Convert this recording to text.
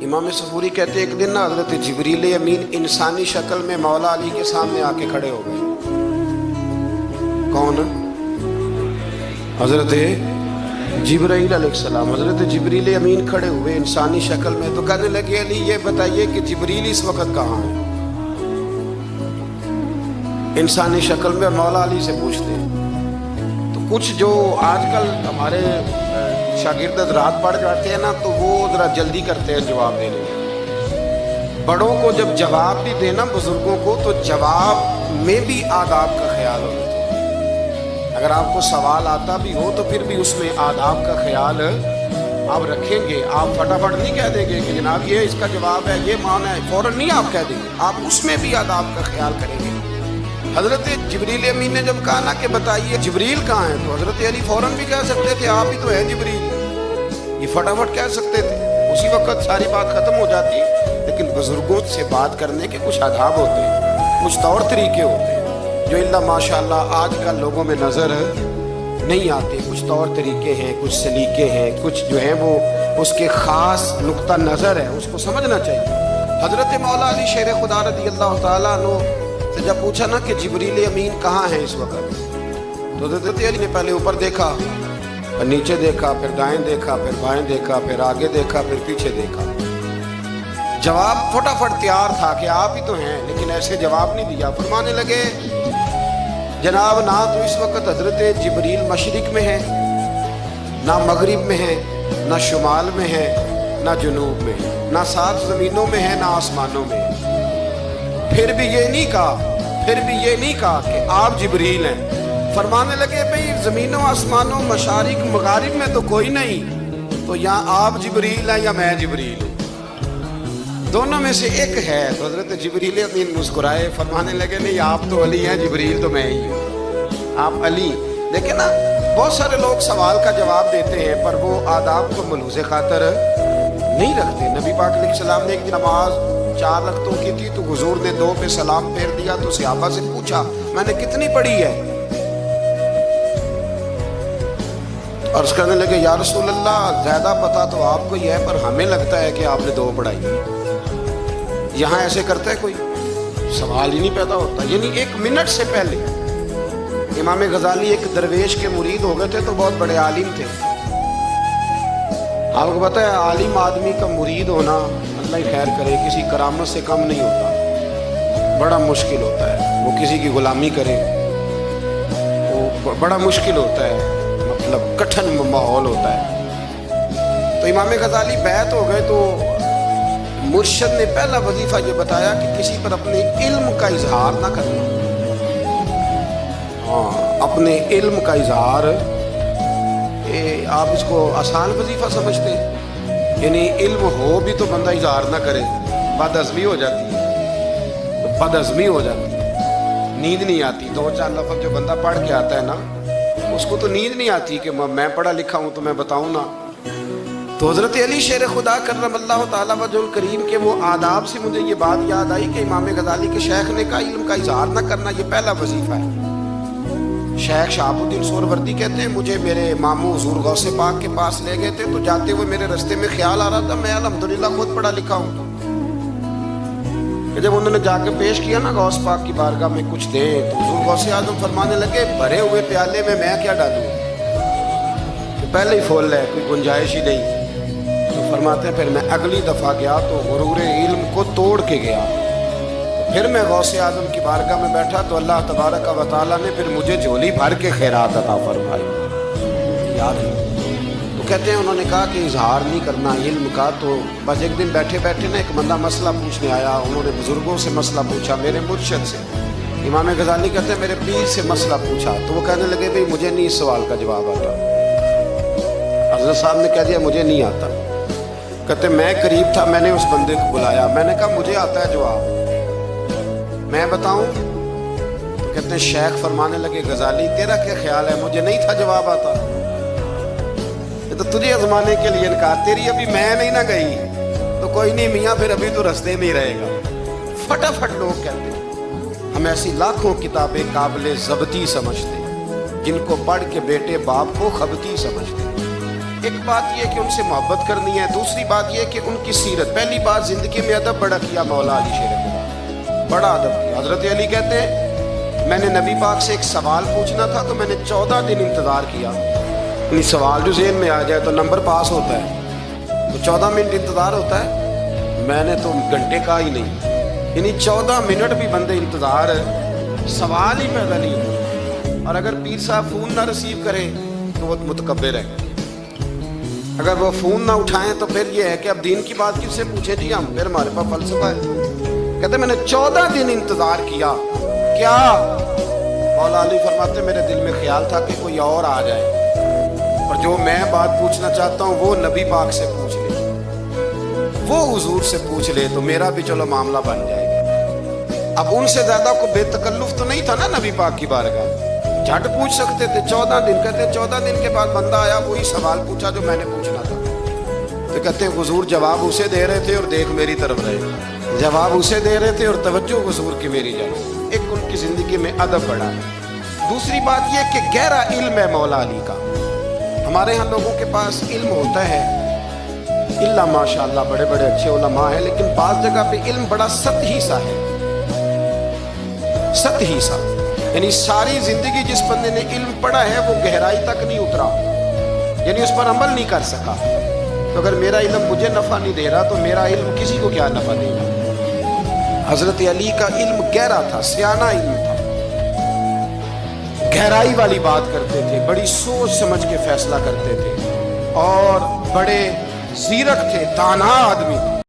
امام صفوری کہتے ہیں ایک دن نا حضرت جبریل امین انسانی شکل میں مولا علی کے سامنے آ کے کھڑے ہو گئے۔ کون؟ حضرت جبرائیل علیہ السلام۔ حضرت جبریل امین کھڑے ہوئے انسانی شکل میں، تو کہنے لگے علی یہ بتائیے کہ جبریل اس وقت کہاں ہے؟ انسانی شکل میں مولا علی سے پوچھتے ہیں۔ تو کچھ جو آج کل ہمارے شاگرد حضرات پڑھ جاتے ہیں نا، تو وہ ذرا جلدی کرتے ہیں جواب دینے میں۔ بڑوں کو جب جواب بھی دینا بزرگوں کو، تو جواب میں بھی آداب کا خیال ہونا چاہیے۔ اگر آپ کو سوال آتا بھی ہو تو پھر بھی اس میں آداب کا خیال آپ رکھیں گے۔ آپ فٹافٹ نہیں کہہ دیں گے کہ جناب یہ اس کا جواب ہے، یہ معنی ہے، فوراً نہیں آپ کہہ دیں گے، آپ اس میں بھی آداب کا خیال کریں گے۔ حضرت جبریل امین نے جب کہا نا کہ بتائیے جبریل کہاں ہے، تو حضرت علی فوراً بھی کہہ سکتے تھے آپ ہی تو ہے جبریل، یہ فٹافٹ کہہ سکتے تھے، اسی وقت ساری بات ختم ہو جاتی۔ لیکن بزرگوں سے بات کرنے کے کچھ آداب ہوتے ہیں، کچھ طور طریقے ہوتے ہیں جو اللہ ماشاءاللہ آج کل لوگوں میں نظر نہیں آتے۔ کچھ طور طریقے ہیں، کچھ سلیقے ہیں، کچھ جو ہیں وہ اس کے خاص نقطہ نظر ہے، اس کو سمجھنا چاہیے۔ حضرت مولا علی شیر خدا رضی اللہ تعالیٰ عنہ سے جب پوچھا نا کہ جبریل امین کہاں ہے اس وقت، تو حضرت علی نے پہلے اوپر دیکھا، پھر نیچے دیکھا، پھر دائیں دیکھا، پھر بائیں دیکھا، پھر آگے دیکھا، پھر پیچھے دیکھا۔ جواب فٹافٹ تیار تھا کہ آپ ہی تو ہیں، لیکن ایسے جواب نہیں دیا۔ فرمانے لگے جناب نہ تو اس وقت حضرت جبریل مشرق میں ہے، نہ مغرب میں ہے، نہ شمال میں ہے، نہ جنوب میں ہے، نہ 7 زمینوں میں ہے، نہ آسمانوں میں ہے۔ پھر بھی یہ نہیں کہا کہ آپ جبریل ہیں۔ فرمانے لگے بھئی زمینوں آسمانوں مشارق مغارب میں تو کوئی نہیں، تو یا آپ جبریل ہیں یا میں جبریل ہوں، دونوں میں سے ایک ہے۔ تو حضرت جبریل امین مسکرائے، فرمانے لگے نہیں آپ تو علی ہیں، جبریل تو میں ہی ہوں، آپ علی۔ لیکن نا بہت سارے لوگ سوال کا جواب دیتے ہیں پر وہ آداب کو ملحوظ خاطر نہیں رکھتے۔ نبی پاک علیہ السلام نے ایک نماز 4 رکعتوں کی تھی، تو حضور نے 2 پہ سلام پھیر دیا، تو صحابہ سے پوچھا میں نے کتنی پڑھی ہے؟ عرض کرنے لگے یا رسول اللہ زیادہ پتا تو آپ کو ہی ہے، پر ہمیں لگتا ہے کہ آپ نے 2 پڑھائی۔ یہاں ایسے کرتا ہے کوئی؟ سوال ہی نہیں پیدا ہوتا۔ یعنی 1 منٹ سے پہلے امام غزالی ایک درویش کے مرید ہو گئے تھے، تو بہت بڑے عالم تھے۔ آپ کو پتہ ہے عالم آدمی کا مرید ہونا اللہ ہی خیر کرے کسی کرامت سے کم نہیں ہوتا، بڑا مشکل ہوتا ہے۔ وہ کسی کی غلامی کرے وہ بڑا مشکل ہوتا ہے، مطلب کٹھن ماحول ہوتا ہے۔ تو امام غزالی بیعت ہو گئے، تو مرشد نے پہلا وظیفہ یہ بتایا کہ کسی پر اپنے علم کا اظہار نہ کرنا۔ اپنے علم کا اظہار، آپ اس کو آسان وظیفہ سمجھتے ہیں؟ یعنی علم ہو بھی تو بندہ اظہار نہ کرے، بد ہضمی ہو جاتی ہے، بد ہضمی ہو جاتی ہے، نیند نہیں آتی۔ 2-4 لفظ جو بندہ پڑھ کے آتا ہے نا، اس کو تو نیند نہیں آتی کہ میں پڑھا لکھا ہوں تو میں بتاؤں نا۔ تو حضرت علی شیر خدا کرم اللہ تعالیٰ وجہ الکریم کے وہ آداب سے مجھے یہ بات یاد آئی کہ امام غزالی کے شیخ نے کہا علم کا اظہار نہ کرنا یہ پہلا وظیفہ ہے۔ شیخ شہاب الدین سہروردی کہتے ہیں مجھے میرے ماموں حضور غوث پاک کے پاس لے گئے تھے، تو جاتے ہوئے میرے رستے میں خیال آ رہا تھا میں الحمدللہ خود پڑھا لکھا ہوں، کہ جب انہوں نے جا کے پیش کیا نا غوث پاک کی بارگاہ میں کچھ دے، تو حضور غوث اعظم فرمانے لگے بھرے ہوئے پیالے میں کیا ڈالوں، کہ پہلے ہی فول ہے، کوئی گنجائش ہی نہیں۔ تو فرماتے ہیں پھر میں اگلی دفعہ گیا تو غرور علم کو توڑ کے گیا، پھر میں غوث اعظم کی بارگاہ میں بیٹھا تو اللہ تبارک و تعالیٰ نے پھر مجھے جھولی بھر کے خیرات عطا فرمائی۔ یاد ہے؟ تو کہتے ہیں انہوں نے کہا کہ اظہار نہیں کرنا علم کا۔ تو بس ایک دن بیٹھے بیٹھے نا ایک بندہ مسئلہ پوچھنے آیا، انہوں نے بزرگوں سے مسئلہ پوچھا، میرے مرشد سے، امام غزالی کہتے ہیں میرے پیر سے مسئلہ پوچھا، تو وہ کہنے لگے بھئی مجھے نہیں اس سوال کا جواب آتا۔ حضرت صاحب نے کہہ دیا مجھے نہیں آتا۔ کہتے میں قریب تھا، میں نے اس بندے کو بلایا، میں نے کہا مجھے آتا ہے جواب، میں بتاؤں؟ تو کہتے ہیں شیخ فرمانے لگے غزالی تیرا کیا خیال ہے مجھے نہیں تھا جواب آتا؟ یہ تو تجھے آزمانے کے لیے انکار، تیری ابھی میں نہیں نہ گئی تو کوئی نہیں میاں، پھر ابھی تو رستے میں ہی رہے گا۔ فٹافٹ لوگ کہتے ہیں ہم ایسی لاکھوں کتابیں قابل ضبطی سمجھتے ہیں جن کو پڑھ کے بیٹے باپ کو خبتی سمجھتے ہیں۔ ایک بات یہ کہ ان سے محبت کرنی ہے، دوسری بات یہ کہ ان کی سیرت. پہلی بات زندگی میں ادب بڑا کیا مولا علی شیر خدا، بڑا ادب کیا. حضرت علی کہتے ہیں میں نے نبی پاک سے ایک سوال پوچھنا تھا تو میں نے 14 دن انتظار کیا. یعنی سوال جو ذہن میں آ جائے تو نمبر پاس ہوتا ہے، تو 14 منٹ انتظار ہوتا ہے، میں نے تو گھنٹے کا ہی نہیں. یعنی 14 منٹ بھی بندے انتظار، سوال ہی پیدا نہیں ہوتا. اور اگر پیر صاحب فون نہ ریسیو کرے تو وہ متکبر ہے، اگر وہ فون نہ اٹھائیں تو پھر یہ ہے کہ اب دین کی بات کس سے پوچھیں جی ہم، پھر ہمارے پاس فلسفہ ہے. کہتے میں نے 14 دن انتظار کیا. کیا؟ مولا علی فرماتے میرے دل میں خیال تھا کہ کوئی اور آ جائے اور جو میں بات پوچھنا چاہتا ہوں وہ نبی پاک سے پوچھ لے، وہ حضور سے پوچھ لے تو میرا بھی چلو معاملہ بن جائے گا. اب ان سے زیادہ کو بے تکلف تو نہیں تھا نا نبی پاک کی بارگاہ، جھٹ پوچھ سکتے تھے. 14 دن کہتے 14 دن کے بعد بندہ آیا، وہی سوال پوچھا جو میں نے پوچھنا تھا. تو کہتے حضور جواب اسے دے رہے تھے اور دیکھ میری طرف رہے، جواب اسے دے رہے تھے اور توجہ حضور کی میری جانب. ایک ان کی زندگی میں ادب بڑھا. دوسری بات یہ کہ گہرا علم ہے مولا علی کا. ہمارے ہاں لوگوں کے پاس علم ہوتا ہے اللہ ماشاءاللہ بڑے بڑے اچھے علماء ہیں، لیکن بعض جگہ پہ علم بڑا سطحی سا ہے، سطحی سا. یعنی ساری زندگی جس بندے نے علم پڑھا ہے وہ گہرائی تک نہیں اترا، یعنی اس پر عمل نہیں کر سکا. تو اگر میرا علم مجھے نفع نہیں دے رہا تو میرا علم کسی کو کیا نفع دے گا. حضرت علی کا علم گہرا تھا، سیانہ علم تھا، گہرائی والی بات کرتے تھے، بڑی سوچ سمجھ کے فیصلہ کرتے تھے اور بڑے زیرک تھے، دانا آدمی تھے.